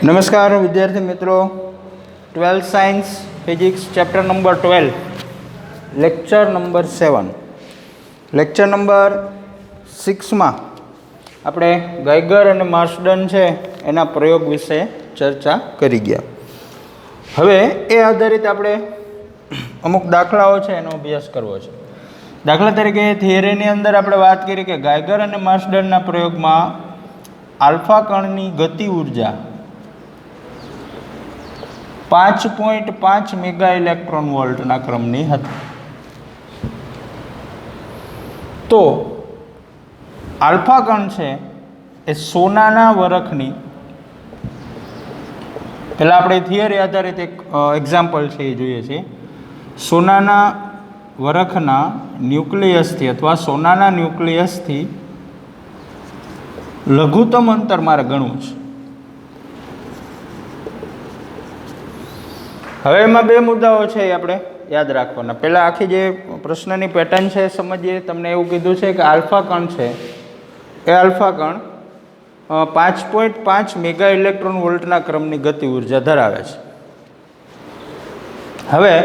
नमस्कार विद्यार्थी मित्रों, 12th science physics chapter number 12 lecture number 7 lecture number 6 में આપણે ગાઈગર અને માર્સડન છે એના પ્રયોગ વિશે ચર્ચા કરી ગયા। હવે એ આધારિત આપણે અમુક દાખલાઓ છે એનો અભ્યાસ કરવો છે। દાખલા તરીકે થિયરીની અંદર આપણે વાત કરી કે ગાઈગર અને માર્સડનના પ્રયોગમાં આલ્ફા કણની ગતિ ઉર્જા 5.5 મેગા ઇલેક્ટ્રોન વોલ્ટના ક્રમની હતી। તો આલ્ફા કણ છે એ સોનાના વરખની, પહેલાં આપણે થિયરી આધારિત એક એક્ઝામ્પલ છે એ જોઈએ છીએ। સોનાના વરખના ન્યુક્લિયસથી અથવા સોનાના ન્યુક્લિયસથી લઘુત્તમ અંતર મારે ગણવું છે। હવે એમાં બે મુદ્દાઓ છે એ આપણે યાદ રાખવાના। પહેલાં આખી જે પ્રશ્નની પેટર્ન છે એ સમજીએ। તમને એવું કીધું છે કે આલ્ફા કણ છે એ આલ્ફા કણ 5.5 મેગા ઇલેક્ટ્રોન વોલ્ટના ક્રમની ગતિ ઉર્જા ધરાવે છે। હવે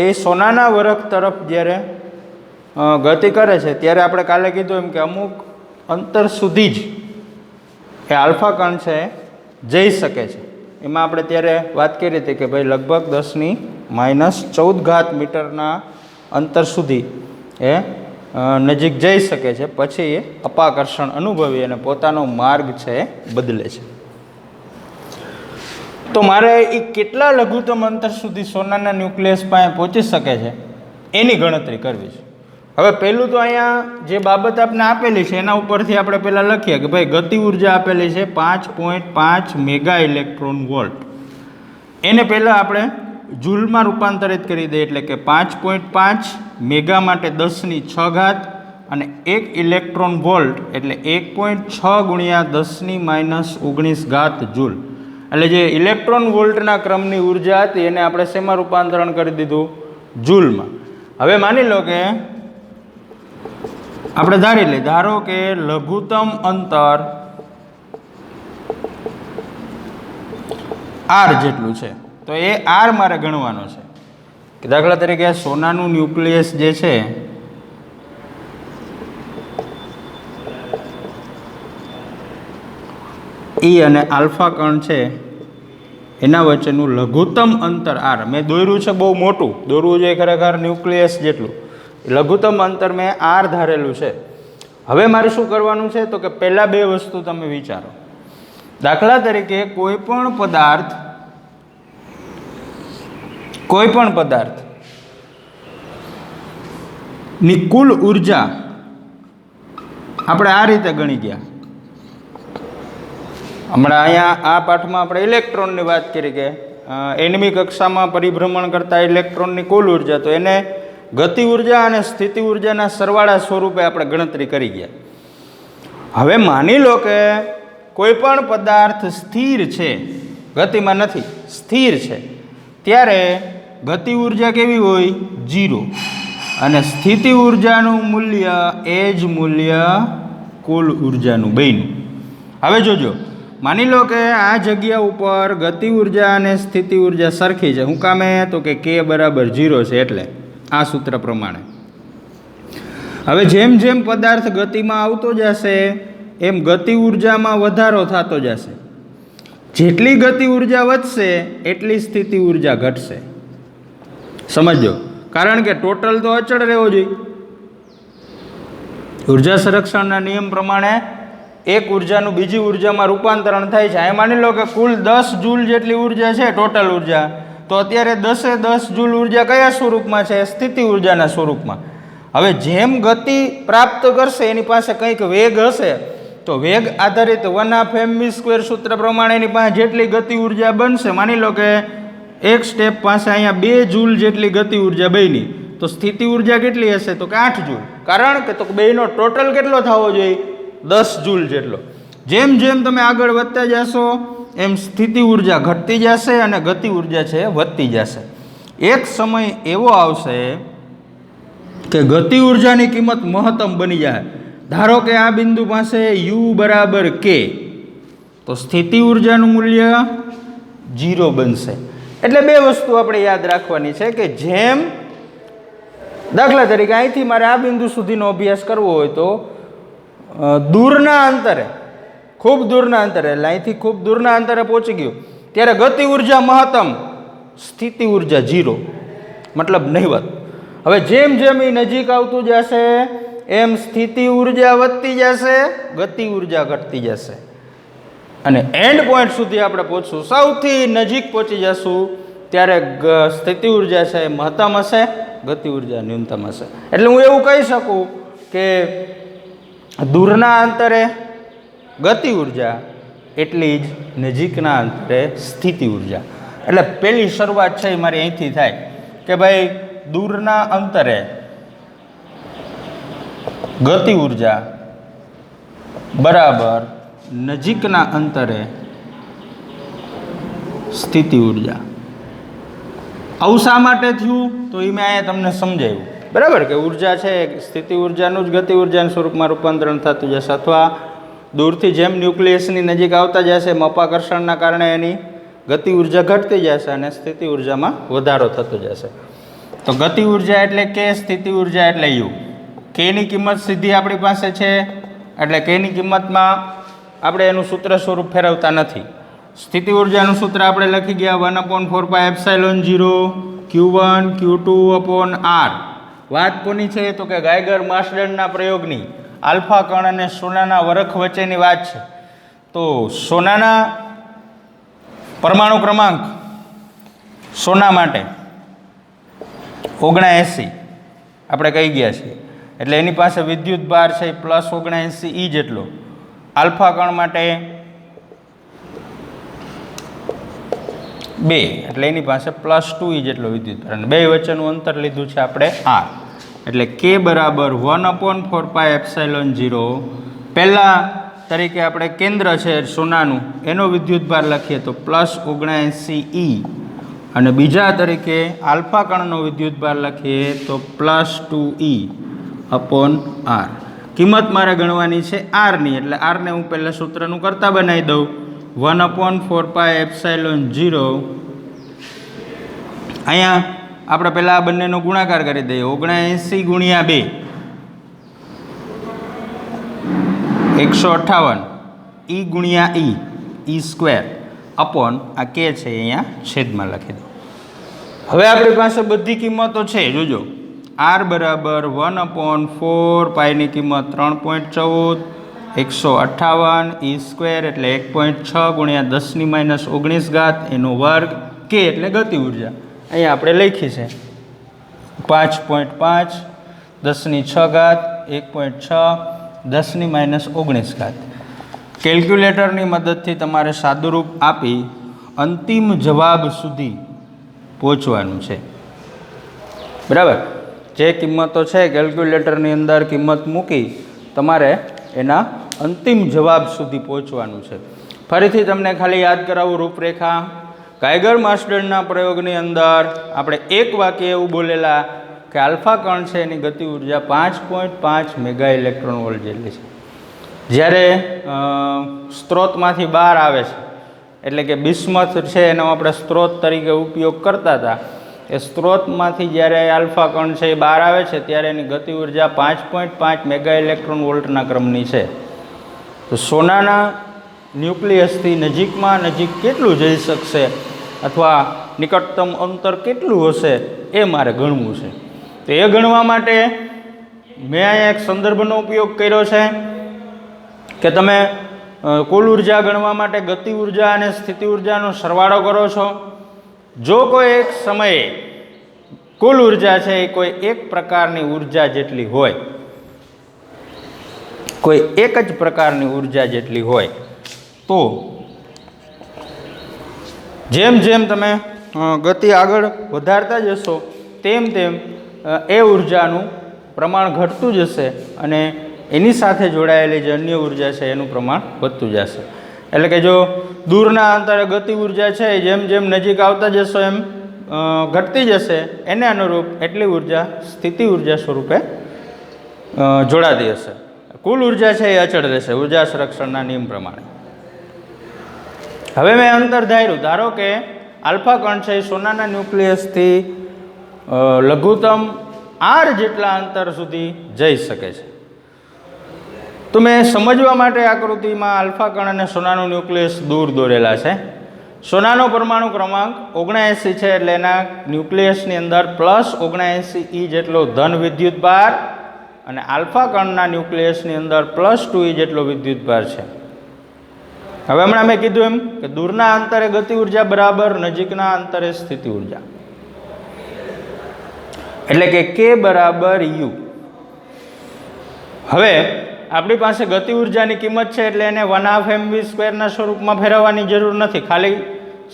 એ સોનાના વરખ તરફ જ્યારે ગતિ કરે છે ત્યારે આપણે કાલે કીધું એમ કે અમુક અંતર સુધી જ એ આલ્ફા કણ છે જઈ શકે છે। એમાં આપણે ત્યારે વાત કરી હતી કે ભાઈ લગભગ 10⁻14 મીટરના અંતર સુધી એ નજીક જઈ શકે છે, પછી એ અપાકર્ષણ અનુભવી અને પોતાનો માર્ગ છે એ બદલે છે। તો મારે એ કેટલા લઘુત્તમ અંતર સુધી સોનાના ન્યુક્લિયસ પાસે પહોંચી શકે છે એની ગણતરી કરવી છે। હવે પહેલું તો અહીંયા જે બાબત આપણે આપેલી છે એના ઉપરથી આપણે પહેલાં લખીએ કે ભાઈ ગતિ ઉર્જા આપેલી છે 5.5 મેગા ઇલેક્ટ્રોન વોલ્ટ। એને પહેલાં આપણે જૂલમાં રૂપાંતરિત કરી દઈએ, એટલે કે 5.5 મેગા માટે 10⁶ અને 1 ઇલેક્ટ્રોન વોલ્ટ એટલે 1.6 ગુણ્યા 10⁻19 જૂલ। એટલે જે ઇલેક્ટ્રોન વોલ્ટના ક્રમની ઉર્જા હતી એને આપણે શેમાં રૂપાંતરણ કરી દીધું? જૂલમાં। હવે માની લો કે આપણે ધારો કે લઘુત્તમ અંતર આર જેટલું છે, તો એ આર મારે ગણવાનો છે કે દાખલા તરીકે સોનાનું ન્યુક્લિયસ જે છે ઈ અને આલ્ફા કણ છે એના વચ્ચેનું લઘુત્તમ અંતર આર મેં દોર્યું છે, બહુ મોટું દોરવું જોઈએ ખરેખર ન્યુક્લિયસ જેટલું, લઘુત્તમ અંતર મેં આર ધારેલું છે। હવે મારે શું કરવાનું છે તો કે પહેલાં બે વસ્તુ તમે વિચારો। દાખલા તરીકે કોઈ પણ પદાર્થની કુલ ઉર્જા આપણે આ રીતે ગણી ગયા। હમણાં અહીંયા આ પાઠમાં આપણે ઇલેક્ટ્રોનની વાત કરી કે એનમી કક્ષામાં પરિભ્રમણ કરતા ઇલેક્ટ્રોનની કુલ ઉર્જા, તો એને ગતિ ઉર્જા અને સ્થિતિ ઉર્જાના સરવાળા સ્વરૂપે આપણે ગણતરી કરી ગયા। હવે માની લો કે કોઈ પણ પદાર્થ સ્થિર છે, ગતિમાં નથી, સ્થિર છે, ત્યારે ગતિ ઉર્જા કેવી હોય? 0, અને સ્થિતિ ઉર્જાનું મૂલ્ય એ જ મૂલ્ય કુલ ઉર્જાનું બન્યું। હવે જોજો, માની લો કે આ જગ્યા ઉપર ગતિ ઉર્જા અને સ્થિતિ ઉર્જા સરખી છે। શું કામે? તો કે k બરાબર 0 છે, એટલે આ સૂત્ર પ્રમાણે। હવે જેમ જેમ પદાર્થ ગતિમાં આવતો જશે એમ ગતિ ઉર્જામાં વધારો થતો જશે। જેટલી ગતિ ઉર્જા વધશે એટલી સ્થિતિ ઉર્જા ઘટશે। સમજો, કારણ કે ટોટલ તો અચળ રહેવો જોઈએ। ઉર્જા સંરક્ષણના નિયમ પ્રમાણે એક ઉર્જાનું બીજી ઉર્જામાં રૂપાંતરણ થાય છે। અહીં માની લો કે કુલ 10 જૂલ જેટલી ઉર્જા છે ટોટલ ઉર્જા, તો અત્યારે 10 જૂલ ઉર્જા કયા સ્વરૂપમાં છે? સ્થિતિ ઉર્જાના સ્વરૂપમાં। હવે જેમ ગતિ પ્રાપ્ત કરશે એની પાસે કંઈક વેગ હશે, તો વેગ આધારિત 1/2mv² સૂત્ર પ્રમાણે એની પાસે જેટલી ગતિ ઉર્જા બનશે, માની લો કે એક સ્ટેપ પાસે અહીંયા 2 જૂલ જેટલી ગતિ ઉર્જા બની, તો સ્થિતિ ઉર્જા કેટલી હશે? તો કે 8 જૂલ। કારણ કે તો બેનો ટોટલ કેટલો થવો જોઈએ? 10 જૂલ જેટલો। જેમ જેમ તમે આગળ વધતા જશો એમ સ્થિતિ ઉર્જા ઘટતી જશે અને ગતિ ઉર્જા છે વધતી જશે। એક સમય એવો આવશે કે ગતિ ઉર્જાની કિંમત મહત્તમ બની જાય। ધારો કે આ બિંદુ પાસે u બરાબર k, તો સ્થિતિ ઉર્જાનું મૂલ્ય 0 બનશે. એટલે બે વસ્તુ આપણે યાદ રાખવાની છે કે જેમ દાખલા તરીકે અહીંથી મારે આ બિંદુ સુધીનો અભ્યાસ કરવો હોય તો દૂરના અંતરે, ખૂબ દૂરના અંતરે, એટલે અહીંથી ખૂબ દૂરના અંતરે પહોંચી ગયું ત્યારે ગતિ ઉર્જા મહત્તમ, સ્થિતિ ઉર્જા 0, મતલબ નહિવત. હવે જેમ જેમ એ નજીક આવતું જશે એમ સ્થિતિ ઉર્જા વધતી જશે, ગતિ ઉર્જા ઘટતી જશે અને એન્ડ પોઈન્ટ સુધી આપણે પહોંચશું, સૌથી નજીક પહોંચી જશું ત્યારે સ્થિતિ ઉર્જા છે એ મહત્તમ હશે, ગતિ ઉર્જા ન્યૂનતમ હશે. એટલે હું એવું કહી શકું કે દૂરના અંતરે ગતિ ઉર્જા એટલી જ નજીકના અંતરે સ્થિતિ ઉર્જા. એટલે પહેલી શરૂઆત છે એ મારી અહીંથી થાય કે ભાઈ દૂરના અંતરે ગતિ ઉર્જા બરાબર નજીકના અંતરે સ્થિતિ ઉર્જા. આવું શા માટે થયું તો એ મેં અહીંયા તમને સમજાવ્યું, બરાબર, કે ઉર્જા છે સ્થિતિ ઉર્જાનું જ ગતિ ઉર્જાના સ્વરૂપમાં રૂપાંતરણ થતું જશે, અથવા દૂરથી જેમ ન્યુક્લિયસની નજીક આવતા જશે મપાકર્ષણના કારણે એની ગતિ ઉર્જા ઘટતી જશે અને સ્થિતિ ઉર્જામાં વધારો થતો જશે. તો ગતિ ઉર્જા એટલે કે, સ્થિતિ ઉર્જા એટલે યુ. કેની કિંમત સીધી આપણી પાસે છે એટલે કેની કિંમતમાં આપણે એનું સૂત્ર સ્વરૂપ ફેરવતા નથી. સ્થિતિ ઉર્જાનું સૂત્ર આપણે લખી ગયા 1/4πε0 Q1 Q2/R. વાત કોની છે તો કે ગાયગર માર્શલેન્ડના પ્રયોગની, આલ્ફા કણ અને સોનાના વરખ વચ્ચેની વાત છે. તો સોનાના પરમાણુ ક્રમાંક સોના માટે 79 આપણે કહી ગયા છીએ, એટલે એની પાસે વિદ્યુત ભાર છે +79 E જેટલો. આલ્ફા કણ માટે 2 એટલે એની પાસે +2 E જેટલો વિદ્યુત ભાર, અને બે વચ્ચેનું અંતર લીધું છે આપણે R. એટલે K બરાબર 1/4πε0. પહેલા તરીકે આપણે કેન્દ્ર છે સોનાનું એનો વિદ્યુત ભાર લખીએ તો +79 E, અને બીજા તરીકે આલ્ફા કણનો વિદ્યુત ભાર લખીએ તો +2E/R. કિંમત મારે ગણવાની છે આરની, એટલે આરને હું પહેલાં સૂત્રનું કરતા બનાવી દઉં. 1/4πε0 અહીંયા આપણે પહેલાં આ બંનેનો ગુણાકાર કરી દઈએ. 79 ગુણ્યા 2 158 E ગુણ્યા E સ્ક્વેર અપોન આ કે છે અહીંયા છેદમાં લખી દો. હવે આપણી પાસે બધી કિંમતો છે, જોજો. R બરાબર 1/4π ની કિંમત 3.14, 158 E સ્ક્વેર એટલે 1.6 ગુણ્યા 10⁻19 એનો વર્ગ, કે એટલે ગતિ ઉર્જા અહીંયા આપણે લખી છે 5.5 10⁶ 1.6 10⁻19. કેલ્ક્યુલેટરની મદદથી તમારે સાદુરૂપ આપી અંતિમ જવાબ સુધી પહોંચવાનું છે, બરાબર. જે કિંમતો છે કેલ્ક્યુલેટરની અંદર કિંમત મૂકી તમારે એના અંતિમ જવાબ સુધી પહોંચવાનું છે. ફરીથી તમને ખાલી યાદ કરાવું રૂપરેખા. ગાયગર માર્શલેન્ડના પ્રયોગની અંદર આપણે એક વાક્ય એવું બોલેલા કે આલ્ફા કણ છે એની ગતિ ઉર્જા 5.5 મેગા ઇલેક્ટ્રોન વોલ્ટ જેટલી છે. જ્યારે સ્ત્રોતમાંથી બહાર આવે છે, એટલે કે બિસ્મથ છે એનો આપણે સ્ત્રોત તરીકે ઉપયોગ કરતા હતા, એ સ્ત્રોતમાંથી જ્યારે આલ્ફા કણ છે એ બહાર આવે છે ત્યારે એની ગતિ ઉર્જા 5.5 મેગા ઇલેક્ટ્રોન વોલ્ટના ક્રમની છે. તો સોનાના ન્યુક્લિયસથી નજીકમાં નજીક કેટલું જઈ શકશે અથવા નિકટતમ અંતર કેટલું હશે એ મારે ગણવું છે. તો એ ગણવા માટે મેં અહીંયા એક સંદર્ભનો ઉપયોગ કર્યો છે કે તમે કુલ ઉર્જા ગણવા માટે ગતિ ઉર્જા અને સ્થિતિ ઉર્જાનો સરવાળો કરો છો. જો કોઈ એક સમયે કુલ ઉર્જા છે એ કોઈ એક પ્રકારની ઉર્જા જેટલી હોય, કોઈ એક જ પ્રકારની ઉર્જા જેટલી હોય, તો જેમ જેમ તમે ગતિ આગળ વધારતા જશો તેમ તેમ એ ઉર્જાનું પ્રમાણ ઘટતું જશે અને એની સાથે જોડાયેલી જે અન્ય ઉર્જા છે એનું પ્રમાણ વધતું જશે. એટલે કે જો દૂરના અંતરે ગતિ ઉર્જા છે જેમ જેમ નજીક આવતા જશો એમ ઘટતી જશે, એને અનુરૂપ એટલી ઉર્જા સ્થિતિ ઉર્જા સ્વરૂપે જોડાતી હશે. કુલ ઉર્જા છે એ અચળ રહેશે ઉર્જા સંરક્ષણના નિયમ પ્રમાણે. હવે મેં અંતર ધાર્યું, ધારો કે આલ્ફા કણ છે એ સોનાના ન્યુક્લિયસથી લઘુત્તમ r જેટલા અંતર સુધી જઈ શકે છે. તો મેં સમજવા માટે આકૃતિમાં આલ્ફા કણ અને સોનાનું ન્યુક્લિયસ દૂર દોરેલા છે. સોનાનો પરમાણુ ક્રમાંક 79 છે, એટલે એના ન્યુક્લિયસની અંદર +79 જેટલો ધન વિદ્યુત ભાર અને આલ્ફા કણના ન્યુક્લિયસની અંદર +2 જેટલો વિદ્યુત ભાર છે. હવે હમણાં મેં કીધું એમ કે દૂરના અંતરે ગતિ ઉર્જા બરાબર નજીકના અંતરે સ્થિતિ ઉર્જા, એટલે કે K બરાબર U. હવે આપણી પાસે ગતિ ઉર્જાની કિંમત છે એટલે એને 1/2 mv² ના સ્વરૂપમાં ફેરવવાની જરૂર નથી. ખાલી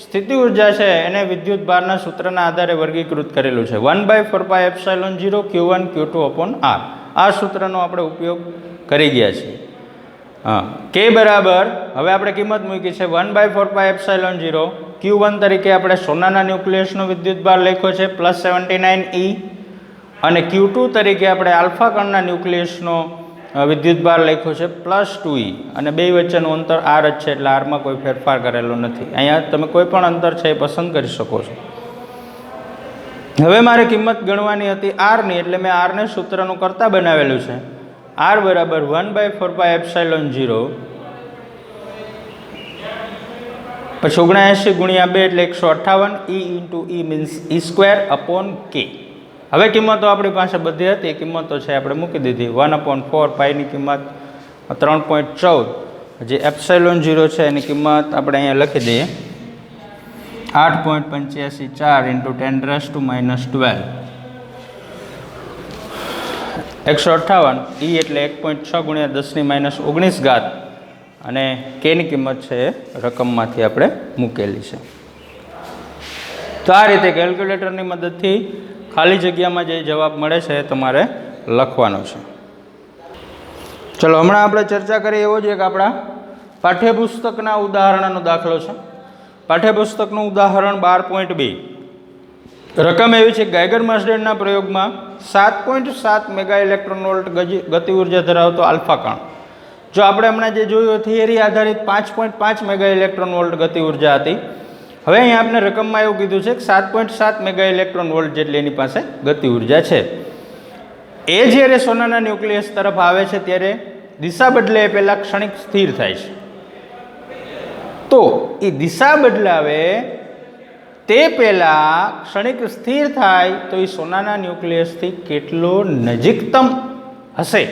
સ્થિતિ ઉર્જા છે એને વિદ્યુત ભારના સૂત્રના આધારે વર્ગીકૃત કરેલું છે. 1/4πε0 Q1 Q2/r. આ સૂત્રનો આપણે ઉપયોગ કરી ગયા છીએ. K બરાબર હવે આપણે કિંમત મૂકી છે 1/4πε0 Q1 તરીકે આપણે સોનાના ન્યુક્લિયસનો વિદ્યુત ભાર લખ્યો છે +79 E, અને Q2 તરીકે આપણે આલ્ફા કણના ન્યુક્લિયસનો વિદ્યુત ભાર લખ્યો છે +2 E, અને બે વચ્ચેનું અંતર r જ છે એટલે આરમાં કોઈ ફેરફાર કરેલો નથી. અહીંયા તમે કોઈ પણ અંતર છે એ પસંદ કરી શકો છો. હવે મારે કિંમત ગણવાની હતી r ની, એટલે મેં r ને સૂત્રનું કરતા બનાવેલું છે. r બરાબર 1/4πε0 પછી 79 ગુણ્યા 2 એટલે 158 E into E means E²/K. હવે કિંમતો આપણી પાસે બધી હતી, કિંમતો છે આપણે મૂકી દીધી. 1/4 પાઈની કિંમત 3.14, જે ε0 છે એની કિંમત આપણે અહીંયા લખી દઈએ 8.854 × 10⁻⁻12. 158 E એટલે 1.6 ગુણ્યા 10⁻⁻19, અને K ની કિંમત છે એ રકમમાંથી આપણે મૂકેલી છે. તો આ રીતે કેલ્ક્યુલેટરની મદદથી ખાલી જગ્યામાં જે જવાબ મળે છે એ તમારે લખવાનો છે. ચલો હમણાં આપણે ચર્ચા કરીએ એવો જ એક આપણા પાઠ્યપુસ્તકના ઉદાહરણનો દાખલો છે. પાઠ્યપુસ્તકનું ઉદાહરણ 12.2. રકમ એવી છે, ગાયગર માસ્ડેનના પ્રયોગમાં 7.7 મેગા ઇલેક્ટ્રોન વોલ્ટ ગતિ ઉર્જા ધરાવતો આલ્ફા કણ. જો આપણે હમણાં જે જોયું થિયરી આધારિત 5.5 મેગા ઇલેક્ટ્રોન વોલ્ટ ગતિ ઉર્જા હતી. હવે અહીંયા આપણે રકમમાં એવું કીધું છે કે 7.7 મેગા ઇલેક્ટ્રોન વોલ્ટ જેટલી એની પાસે ગતિ ઉર્જા છે. એ જ્યારે સોનાના ન્યુક્લિયસ તરફ આવે છે ત્યારે દિશા બદલે એ પહેલાં ક્ષણિક સ્થિર થાય છે. તો એ દિશા બદલાવે તે પહેલાં ક્ષણિક સ્થિર થાય તો એ સોનાના ન્યુક્લિયસથી કેટલો નજીકતમ હશે?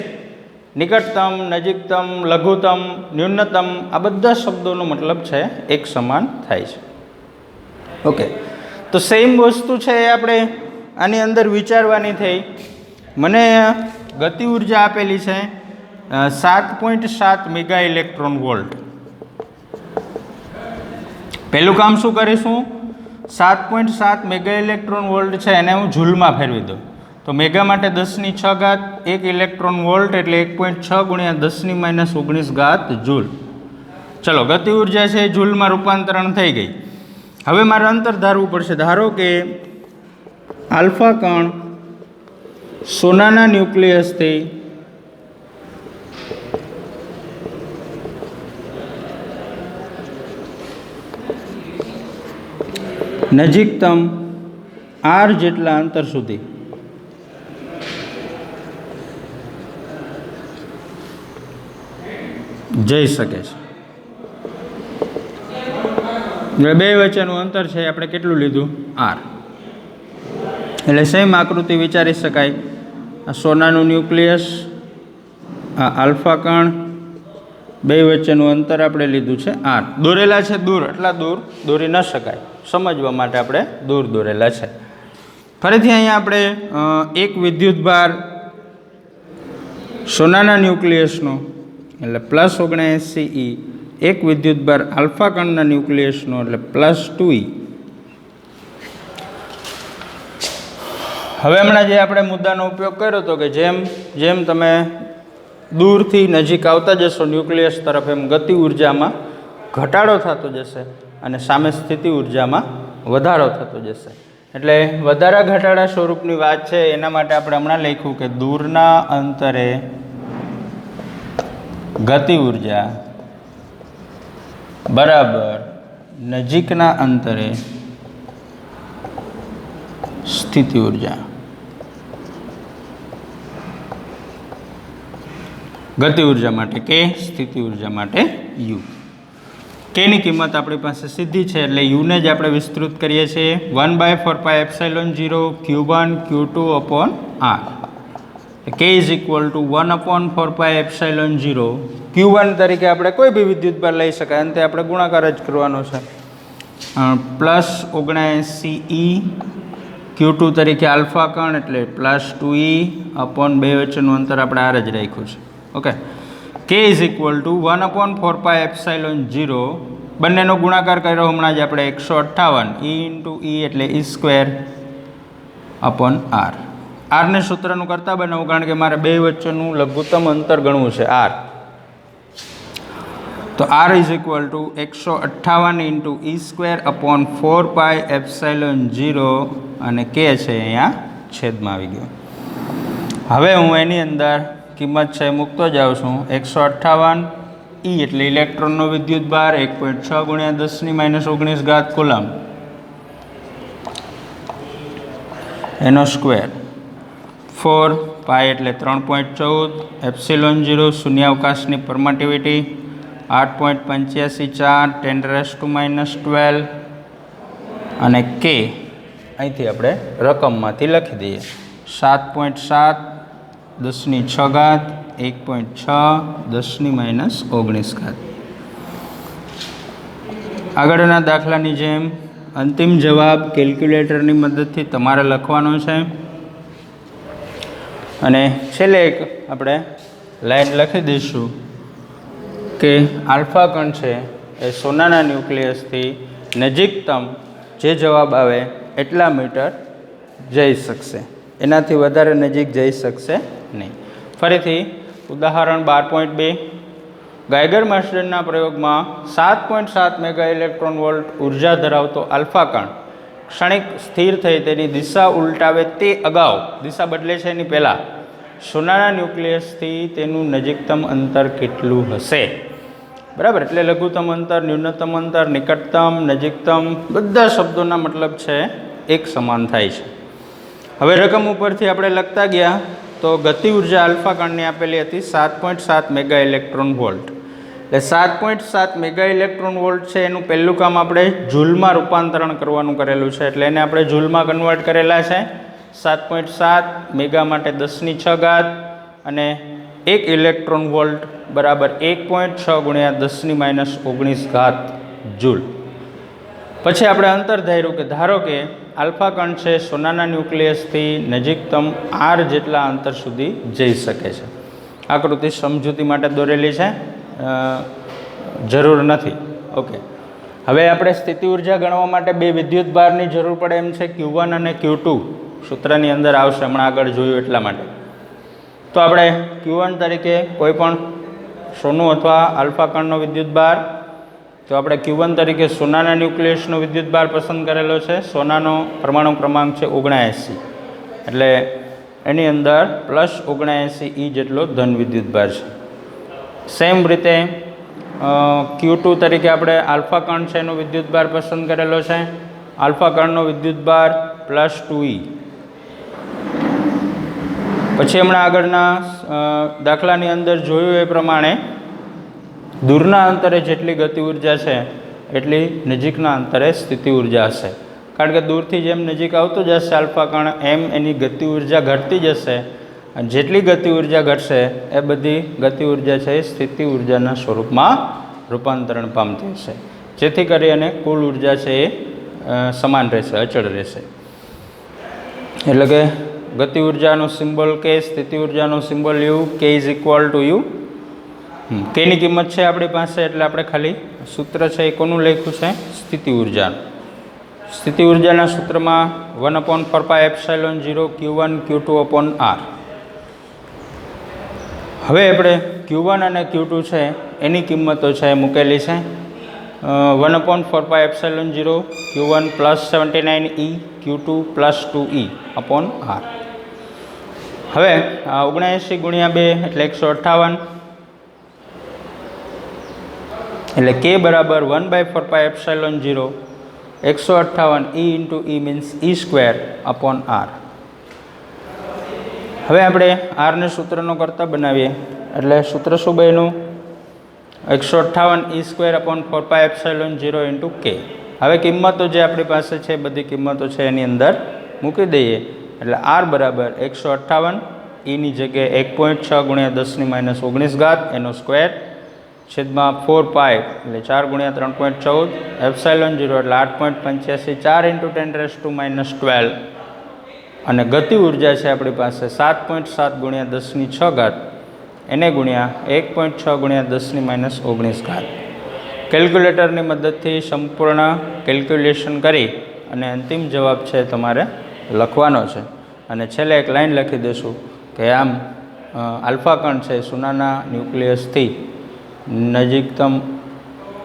નિકટતમ, નજીકતમ, લઘુત્તમ, ન્યૂનતમ, આ બધા શબ્દોનો મતલબ છે એક સમાન થાય છે. ઓકે, તો સેમ વસ્તુ છે એ આપણે આની અંદર વિચારવાની થઈ. મને ગતિ ઉર્જા આપેલી છે 7.7 મેગા ઇલેક્ટ્રોન વોલ્ટ. પહેલું કામ શું કરીશું? 7.7 મેગા ઇલેક્ટ્રોન વોલ્ટ છે એને હું જૂલમાં ફેરવી દઉં. તો મેગા માટે 10⁶, 1 ઇલેક્ટ્રોન વોલ્ટ એટલે 1.6 ગુણ્યા 10⁻⁻19 જૂલ. ચલો, ગતિ ઉર્જા છે એ જૂલમાં રૂપાંતરણ થઈ ગઈ. હવે મારે અંતર ધારવું પડશે. ધારો કે આલ્ફા કણ સોનાના ન્યુક્લિયસથી નજીકતમ r જેટલા અંતર સુધી જઈ શકે છે. બે વચ્ચેનું અંતર છે આપણે કેટલું લીધું? r. એટલે સેમ આકૃતિ વિચારી શકાય. આ સોનાનું ન્યુક્લિયસ, આ આલ્ફા કણ, બે વચ્ચેનું અંતર આપણે લીધું છે r. દોરેલા છે દૂર, એટલા દૂર દોરી ન શકાય, સમજવા માટે આપણે દૂર દોરેલા છે. ફરીથી અહીંયા આપણે એક વિદ્યુત ભાર સોનાના ન્યુક્લિયસનો એટલે +79 E, એક વિદ્યુત ભાર આલ્ફા કણના ન્યુક્લિયસનો એટલે +2 E. હવે હમણાં જે આપણે મુદ્દાનો ઉપયોગ કર્યો હતો કે જેમ જેમ તમે દૂરથી નજીક આવતા જશો ન્યુક્લિયસ તરફ એમ ગતિ ઉર્જામાં ઘટાડો થતો જશે અને સામે સ્થિતિ ઉર્જામાં વધારો થતો જશે. એટલે વધારા ઘટાડા સ્વરૂપની વાત છે. એના માટે આપણે હમણાં લખ્યું કે દૂરના અંતરે ગતિ ઉર્જા બરાબર નજીકના અંતરે સ્થિતિ ઉર્જા, ગતિ ઉર્જા માટે કે, સ્થિતિ ઉર્જા માટે યુ. કેની કિંમત આપણી પાસે સીધી છે એટલે યુને જ આપણે વિસ્તૃત કરીએ છીએ 1/4πε0 Q1 Q2 upon R. K is equal to 1/4πε0 Q1 તરીકે આપણે કોઈ બી વિદ્યુતભાર લઈ શકાય, અંતે આપણે ગુણાકાર જ કરવાનો છે, પ્લસ 79E. Q2 તરીકે આલ્ફા કણ એટલે પ્લસ 2E અપોન 2 વચ્ચેનું અંતર આપણે આર જ રાખ્યું છે. Okay, K is equal to 1/4πε0, બંનેનો ગુણાકાર કર્યો હમણાં જ આપણે 158 E ઇન્ટુ E એટલે E સ્ક્વેર અપોન R. આરને સૂત્રનું કરતા બનાવું કારણ કે મારે બે વચ્ચેનું લઘુત્તમ અંતર ગણવું છે R. તો R is equal to 158 into E square upon 4πε0 અને K છે અહીંયા છેદમાં આવી ગયો. હવે હું એની અંદર કિંમત છે મૂકતો જાઉં છું. 158 E એટલે ઇલેક્ટ્રોનનો વિદ્યુતભાર 1.6 × 10⁻19 કુલમ એનો સ્ક્વેર, 4 પાઈ એટલે 3.14, ε0 શૂન્યાવકાશની પરમિટિવિટી 8.85 4 10⁻12 અને K અહીંથી આપણે રકમમાંથી લખી દઈએ 7.7 10⁻6 1.6 10⁻19. આગળના દાખલાની જેમ અંતિમ જવાબ કેલ્ક્યુલેટરની મદદથી તમારે લખવાનો છે અને છેલ્લે એક આપણે લાઈન લખી દઈશું કે આલ્ફા કણ છે એ સોનાના ન્યુક્લિયસથી નજીકતમ જે જવાબ આવે એટલા મીટર જઈ શકશે, એનાથી વધારે નજીક જઈ શકશે નહીં. ફરીથી ઉદાહરણ 12.2, ગાયગર માસ્ટરના પ્રયોગમાં 7.7 મેગા ઇલેક્ટ્રોન વોલ્ટ ઉર્જા ધરાવતો આલ્ફા કણ ક્ષણિક સ્થિર થઈ તેની દિશા ઉલટાવે તે અગાઉ, દિશા બદલે છે એની પહેલાં, સોનાના ન્યુક્લિયસથી તેનું નજીકતમ અંતર કેટલું હશે? બરાબર, એટલે લઘુત્તમ અંતર, ન્યૂનતમ અંતર, નિકટતમ, નજીકતમ, બધા શબ્દોના મતલબ છે એક સમાન થાય છે. હવે રકમ ઉપરથી આપણે લખતા ગયા તો ગતિ ઉર્જા આલ્ફા કણની આપેલી હતી 7.7 મેગા ઇલેક્ટ્રોન વોલ્ટ. એટલે 7.7 મેગા ઇલેક્ટ્રોન વોલ્ટ છે એનું પહેલું કામ આપણે જૂલમાં રૂપાંતરણ કરવાનું કરેલું છે, એટલે એને આપણે જૂલમાં કન્વર્ટ કરેલા છે. 7.7 મેગા માટે 10⁻6 અને 1 ઇલેક્ટ્રોન વોલ્ટ બરાબર 1.6 × 10⁻19 જૂલ. પછી આપણે અંતર ધાર્યું કે ધારો કે આલ્ફા કણ છે સોનાના ન્યુક્લિયસથી નજીકતમ R જેટલા અંતર સુધી જઈ શકે છે. આકૃતિ સમજૂતી માટે દોરેલી છે, જરૂર નથી. ઓકે, હવે આપણે સ્થિતિ ઉર્જા ગણવા માટે બે વિદ્યુત ભારની જરૂર પડે એમ છે, Q1 અને Q2 સૂત્રની અંદર આવશે, હમણાં આગળ જોયું એટલા માટે. તો આપણે Q1 તરીકે કોઈ પણ સોનું અથવા આલ્ફા કણનો વિદ્યુત ભાર, તો આપણે Q1 તરીકે સોનાના ન્યુક્લિયસનો વિદ્યુત ભાર પસંદ કરેલો છે. સોનાનો પરમાણુ ક્રમાંક છે 79, એટલે એની અંદર +79 E જેટલો ધન વિદ્યુત ભાર છે. સેમ રીતે Q2 તરીકે આપણે આલ્ફા કણ છે એનો વિદ્યુત ભાર પસંદ કરેલો છે. આલ્ફા કણનો વિદ્યુત ભાર +2E. પછી હમણાં આગળના દાખલાની અંદર જોયું એ પ્રમાણે દૂરના અંતરે જેટલી ગતિ ઉર્જા છે એટલી નજીકના અંતરે સ્થિતિ ઉર્જા હશે, કારણ કે દૂરથી જેમ નજીક આવતું જશે આલ્ફા કણ એમ એની ગતિ ઉર્જા ઘટતી જશે, અને જેટલી ગતિ ઉર્જા ઘટશે એ બધી ગતિ ઉર્જા છે એ સ્થિતિ ઉર્જાના સ્વરૂપમાં રૂપાંતરણ પામતી હશે, જેથી કરી અને કુલ ઉર્જા છે એ સમાન રહેશે, અચળ રહેશે. એટલે કે ગતિ ઉર્જાનો સિમ્બોલ K, સ્થિતિ ઉર્જાનો symbol U. K is equal two U. કેની કિંમત છે આપણી પાસે, એટલે આપણે ખાલી સૂત્ર છે એ કોનું લખ્યું છે? સ્થિતિ ઉર્જાનું. સ્થિતિ ઉર્જાના સૂત્રમાં 1/4πε0 Q1 Q2 upon R. હવે આપણે Q1 અને Q2 છે એની કિંમતો છે મૂકેલી છે. 1/4πε0 Q1 +79E Q2 +2E upon R. હવે 79 × 2 એટલે 158, એટલે કે બરાબર 1/4πε0 158 E into E means E² upon R. હવે આપણે આરને સૂત્રનો કરતા બનાવીએ એટલે સૂત્ર શું બન્યું 158 E² અપોન 4πε0 ઇન્ટુ કે. હવે કિંમતો જે આપણી પાસે છે બધી કિંમતો છે એની અંદર મૂકી દઈએ એટલે આર બરાબર 158 ઈની જગ્યાએ 1.6 ગુણ્યા 10⁻19 એનો સ્ક્વેર છેદમાં 4π એટલે 4 ગુણ્યા 3.14 ε0 એટલે 8.85 4 ઇન્ટુ 10⁻12 અને ગતિ ઉર્જા છે આપણી પાસે 7.7 ગુણ્યા 10⁶ એને ગુણ્યા 1.6 ગુણ્યા 10⁻19. કેલ્ક્યુલેટરની મદદથી સંપૂર્ણ કેલ્ક્યુલેશન કરી અને અંતિમ જવાબ છે તમારે લખવાનો છે. અને છેલ્લે એક લાઈન લખી દઈશું કે આમ આલ્ફા કણ છે સોનાના ન્યુક્લિયસથી નજીકતમ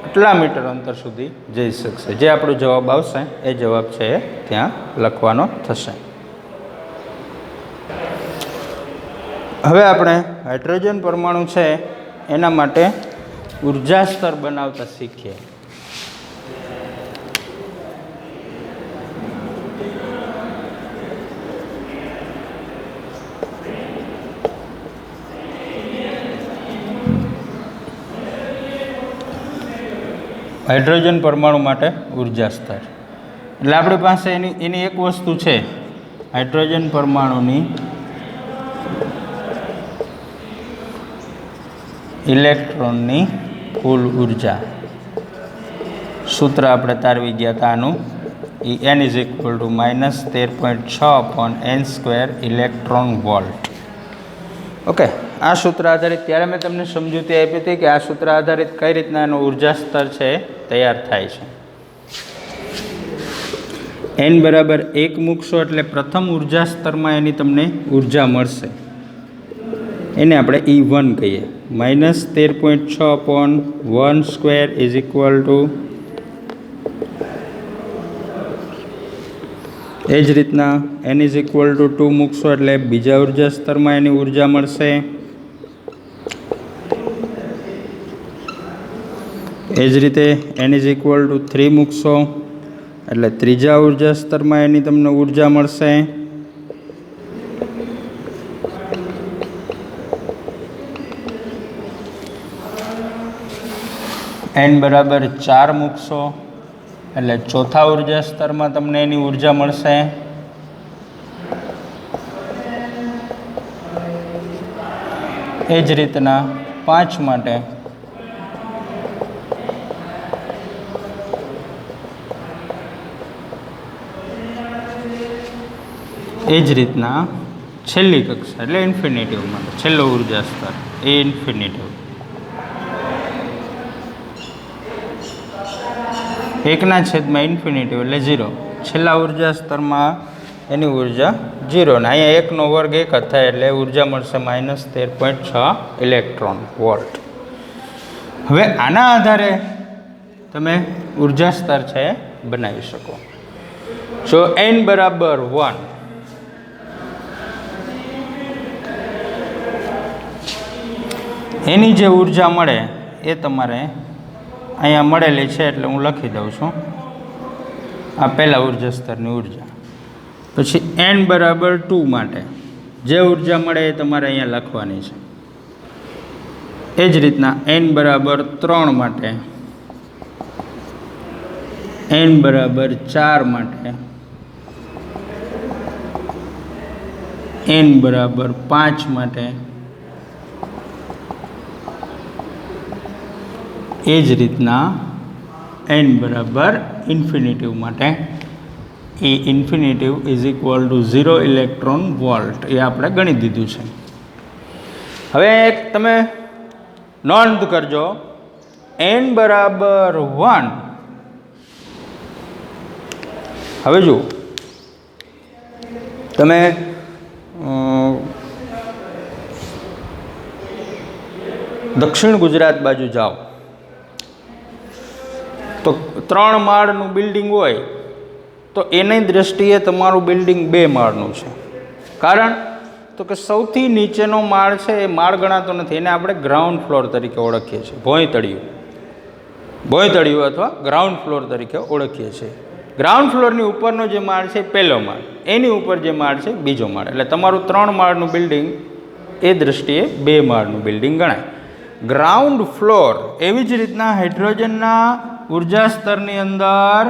આટલા મીટર અંતર સુધી જઈ શકશે. જે આપણો જવાબ આવશે એ જવાબ છે એ ત્યાં લખવાનો થશે. હવે આપણે હાઇડ્રોજન પરમાણુ છે એના માટે ઉર્જા સ્તર બનાવતા શીખીએ. હાઇડ્રોજન પરમાણુ માટે ઉર્જા સ્તર એટલે આપણી પાસે એની એક વસ્તુ છે હાઇડ્રોજન પરમાણુની ઇલેક્ટ્રોનની કુલ ઉર્જા. સૂત્ર આપણે તારવી ગયા હતા આનું n = -13.6/n² electron volt. Okay, આ સૂત્ર આધારિત ત્યારે મેં તમને સમજૂતી આપી હતી કે આ સૂત્ર આધારિત કઈ રીતના એનું ઉર્જા સ્તર છે તૈયાર થાય છે. n બરાબર 1 મૂકશો એટલે પ્રથમ ઉર્જા સ્તરમાં એની તમને ઉર્જા મળશે. એને આપણે E1 કહીએ. -13.6/1² એ જ રીતના n = 2 મૂકશો એટલે બીજા ઉર્જા સ્તરમાં એની ઉર્જા મળશે. એ જ રીતે n = 3 મૂકશો એટલે ત્રીજા ઉર્જા સ્તરમાં એની તમને ઉર્જા મળશે. n બરાબર 4 મૂકશો એટલે ચોથા ઉર્જા સ્તરમાં તમને એની ઉર્જા મળશે. એ જ રીતના 5 માટે એ જ રીતના છેલ્લી કક્ષા એટલે ઇન્ફિનિટિવ માટે છેલ્લો ઉર્જા સ્તર એ ઇન્ફિનિટિવ 1/∞ એટલે 0. છેલ્લા ઉર્જા સ્તરમાં એની ઉર્જા 0 ને અહીંયા 1 નો વર્ગ 1 થાય એટલે ઉર્જા મળશે -13.6 ઇલેક્ટ્રોન વોલ્ટ. હવે આના આધારે તમે ઉર્જા સ્તર છે બનાવી શકો. જો n બરાબર 1 એની જે ઉર્જા મળે એ તમારે અહીંયા મળેલી છે એટલે હું લખી દઉં છું. આ પહેલા ઉર્જા સ્તરની ઉર્જા. પછી n બરાબર 2 માટે જે ઉર્જા મળે એ તમારે અહીંયા લખવાની છે. એ જ રીતના n બરાબર 3 માટે, n બરાબર 4 માટે, n બરાબર 5 માટે, એ જ રીતના n બરાબર ઇન્ફિનિટિવ માટે એ ઇન્ફિનિટિવ = 0 ઇલેક્ટ્રોન વોલ્ટ એ આપણે ગણી દીધું છે. હવે એક તમે નોંધ કરજો, n બરાબર 1. હવે જુઓ તમે દક્ષિણ ગુજરાત બાજુ જાઓ તો 3 માળનું બિલ્ડિંગ હોય તો એની દ્રષ્ટિએ તમારું બિલ્ડિંગ 2 માળનું છે. કારણ તો કે સૌથી નીચેનો માળ છે એ માળ ગણાતો નથી, એને આપણે ગ્રાઉન્ડ ફ્લોર તરીકે ઓળખીએ છીએ, ભોંયતળિયું. ભોંયતળિયું અથવા ગ્રાઉન્ડ ફ્લોર તરીકે ઓળખીએ છીએ. ગ્રાઉન્ડ ફ્લોરની ઉપરનો જે માળ છે પહેલો માળ, એની ઉપર જે માળ છે બીજો માળ, એટલે તમારું 3 માળનું બિલ્ડિંગ એ દ્રષ્ટિએ 2 માળનું બિલ્ડિંગ ગણાય. ગ્રાઉન્ડ ફ્લોર એવી જ રીતના હાઇડ્રોજનના ઉર્જા સ્તરની અંદર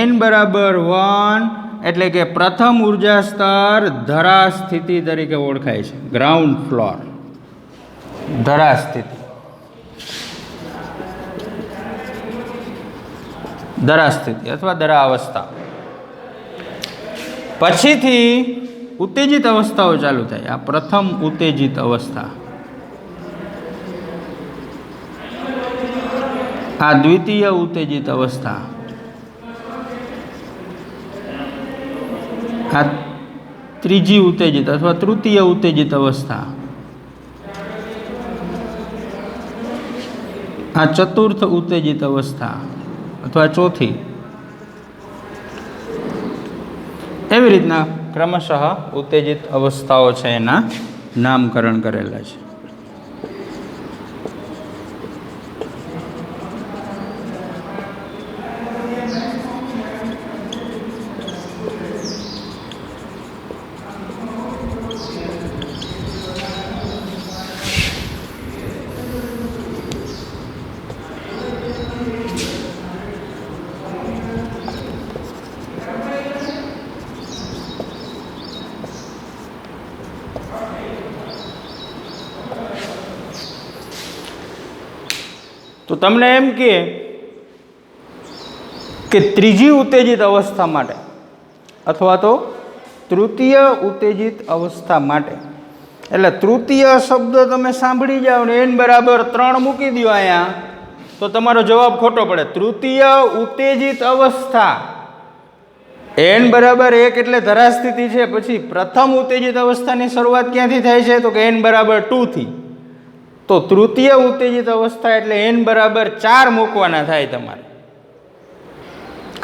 n બરાબર 1 એટલે કે પ્રથમ ઉર્જા સ્તર ધરા સ્થિતિ તરીકે ઓળખાય છે. ગ્રાઉન્ડ ફ્લોર ધરા સ્થિતિ, ધરા સ્થિતિ અથવા ધરા અવસ્થા. પછીથી ઉત્તેજિત અવસ્થાઓ ચાલુ થાય. આ પ્રથમ ઉત્તેજિત અવસ્થા, આ દ્વિતીય ઉત્તેજિત અવસ્થા, આ ત્રીજી ઉત્તેજિત અથવા તૃતીય ઉત્તેજિત અવસ્થા, આ ચતુર્થ ઉત્તેજિત અવસ્થા અથવા ચોથી. એવી રીતના ક્રમશઃ ઉત્તેજિત અવસ્થાઓ છે એના નામકરણ કરેલા છે. તો તમને એમ કે ત્રીજી ઉત્તેજિત અવસ્થા માટે અથવા તો તૃતીય ઉત્તેજિત અવસ્થા માટે, એટલે તૃતીય શબ્દ તમે સાંભળી જાઓ ને n બરાબર 3 મૂકી દો અહીંયા, તો તમારો જવાબ ખોટો પડે. તૃતીય ઉત્તેજિત અવસ્થા n બરાબર 1 એટલે ધરાસ્થિતિ છે. પછી પ્રથમ ઉત્તેજિત અવસ્થાની શરૂઆત ક્યાંથી થાય છે? તો કે n બરાબર 2 થી. તો તૃતીય ઉત્તેજિત અવસ્થા એટલે n બરાબર 4 મૂકવાના થાય તમારે.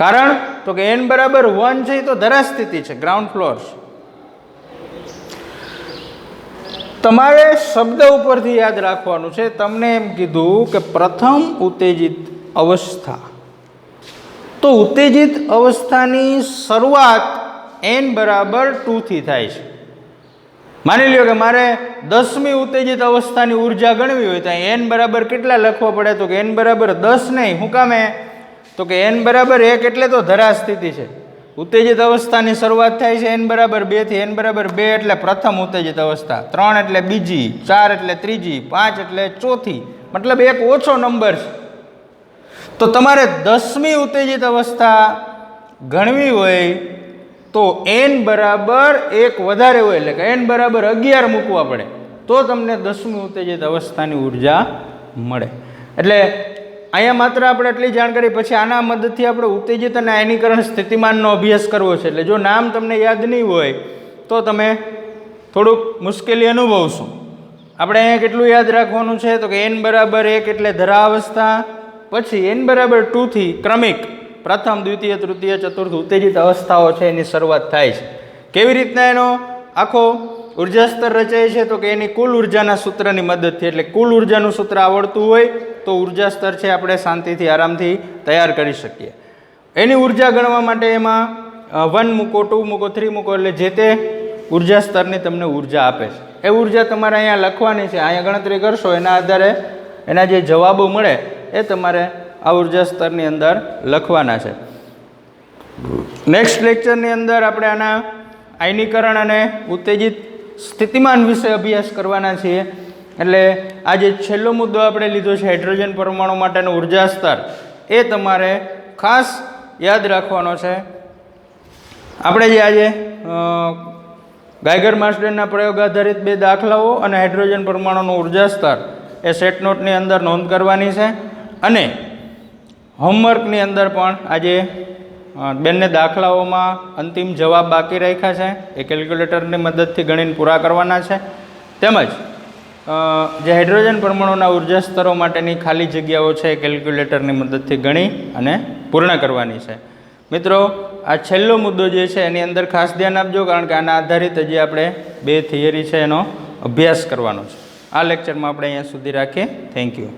કારણ તો કે n બરાબર 1 છે તો ધરાસ્થિતિ છે, ગ્રાઉન્ડ ફ્લોર છે. તમારે શબ્દ ઉપરથી યાદ રાખવાનું છે. તમને એમ કીધું કે પ્રથમ ઉત્તેજિત અવસ્થા, તો ઉત્તેજિત અવસ્થાની શરૂઆત n બરાબર 2 થી થાય છે. માની લ્યો કે મારે 10મી ઉત્તેજિત અવસ્થાની ઉર્જા ગણવી હોય તો n બરાબર કેટલા લખવા પડે? તો કે n બરાબર 10 નહીં. શું કામે? તો કે n બરાબર 1 એટલે તો ધરા સ્થિતિ છે. ઉત્તેજિત અવસ્થાની શરૂઆત થાય છે n બરાબર 2 થી. n બરાબર 2 એટલે પ્રથમ ઉત્તેજિત અવસ્થા, 3 એટલે બીજી, 4 એટલે ત્રીજી, 5 એટલે ચોથી, મતલબ એક ઓછો નંબર છે. તો તમારે 10મી ઉત્તેજિત અવસ્થા ગણવી હોય તો n બરાબર 1 વધારે હોય, એટલે કે n બરાબર 11 મૂકવા પડે, તો તમને 10મી ઉત્તેજિત અવસ્થાની ઉર્જા મળે. એટલે અહીંયા માત્ર આપણે એટલી જાણકારી, પછી આના મદદથી આપણે ઉત્તેજિત અને આયનીકરણ સ્થિતિમાનનો અભ્યાસ કરવો છે. એટલે જો નામ તમને યાદ નહીં હોય તો તમે થોડુંક મુશ્કેલી અનુભવશો. આપણે અહીંયા કેટલું યાદ રાખવાનું છે? તો કે n બરાબર 1 એટલે ધરા અવસ્થા, પછી n બરાબર 2 થી ક્રમિક પ્રથમ, દ્વિતીય, તૃતીય, ચતુર્થ ઉત્તેજિત અવસ્થાઓ છે એની શરૂઆત થાય છે. કેવી રીતના એનો આખો ઉર્જા સ્તર રચાય છે? તો કે એની કુલ ઉર્જાના સૂત્રની મદદથી. એટલે કુલ ઉર્જાનું સૂત્ર આવડતું હોય તો ઉર્જા સ્તર છે આપણે શાંતિથી આરામથી તૈયાર કરી શકીએ. એની ઉર્જા ગણવા માટે એમાં 1 મૂકો, 2 મૂકો, 3 મૂકો, એટલે જે તે ઉર્જા સ્તરની તમને ઉર્જા આપે છે. એ ઉર્જા તમારે અહીંયા લખવાની છે. અહીંયા ગણતરી કરશો એના આધારે એના જે જવાબો મળે એ તમારે આ ઉર્જા સ્તરની અંદર લખવાના છે. નેક્સ્ટ લેક્ચરની અંદર આપણે આના આયનીકરણ અને ઉત્તેજિત સ્થિતિમાન વિશે અભ્યાસ કરવાના છીએ. એટલે આ જે છેલ્લો મુદ્દો આપણે લીધો છે હાઇડ્રોજન પરમાણુ માટેનો ઉર્જા સ્તર, એ તમારે ખાસ યાદ રાખવાનો છે. આપણે જે આજે ગાયગર માર્શડેનના પ્રયોગ આધારિત 2 દાખલાઓ અને હાઇડ્રોજન પરમાણુનું ઉર્જા સ્તર એ સેટ નોટની અંદર નોંધ કરવાની છે. અને હોમવર્કની અંદર પણ આજે બંને દાખલાઓમાં અંતિમ જવાબ બાકી રાખ્યા છે, એ કેલ્ક્યુલેટરની મદદથી ગણીને પૂરા કરવાના છે. તેમજ જે હાઇડ્રોજન પરમાણુના ઉર્જા સ્તરો માટેની ખાલી જગ્યાઓ છે એ કેલ્ક્યુલેટરની મદદથી ગણી અને પૂર્ણ કરવાની છે. મિત્રો, આ છેલ્લો મુદ્દો જે છે એની અંદર ખાસ ધ્યાન આપજો, કારણ કે આના આધારિત હજી આપણે 2 થિયરી છે એનો અભ્યાસ કરવાનો છે. આ લેક્ચરમાં આપણે અહીંયા સુધી રાખીએ. Thank you.